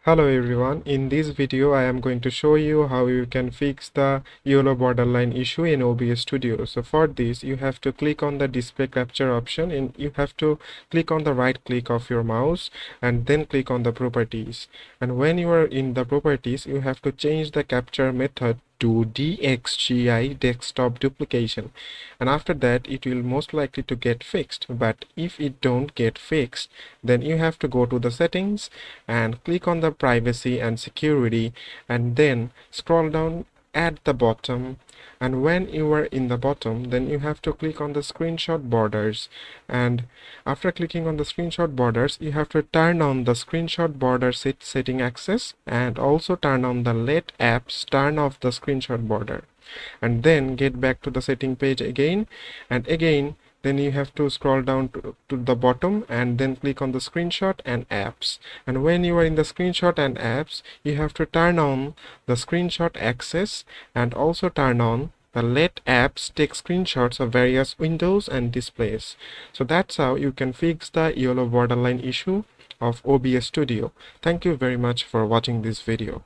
Hello everyone, in this video I am going to show you how you can fix the yellow borderline issue in OBS Studio. So for this you have to click on the display capture option and you have to click on the right click of your mouse and then click on the properties. And when you are in the properties you have to change the capture method to DXGI desktop duplication, and after that it will most likely to get fixed. But if it don't get fixed, then you have to go to the settings and click on the privacy and security and then scroll down at the bottom, and when you are in the bottom then you have to click on the screenshot borders, and after clicking on the screenshot borders you have to turn on the screenshot border setting access and also turn on the let apps turn off the screenshot border, and then get back to the setting page again and again. Then you have to scroll down to the bottom and then click on the screenshot and apps, and when you are in the screenshot and apps you have to turn on the screenshot access and also turn on the let apps take screenshots of various windows and displays. So that's how you can fix the yellow borderline issue of OBS Studio. Thank you very much for watching this video.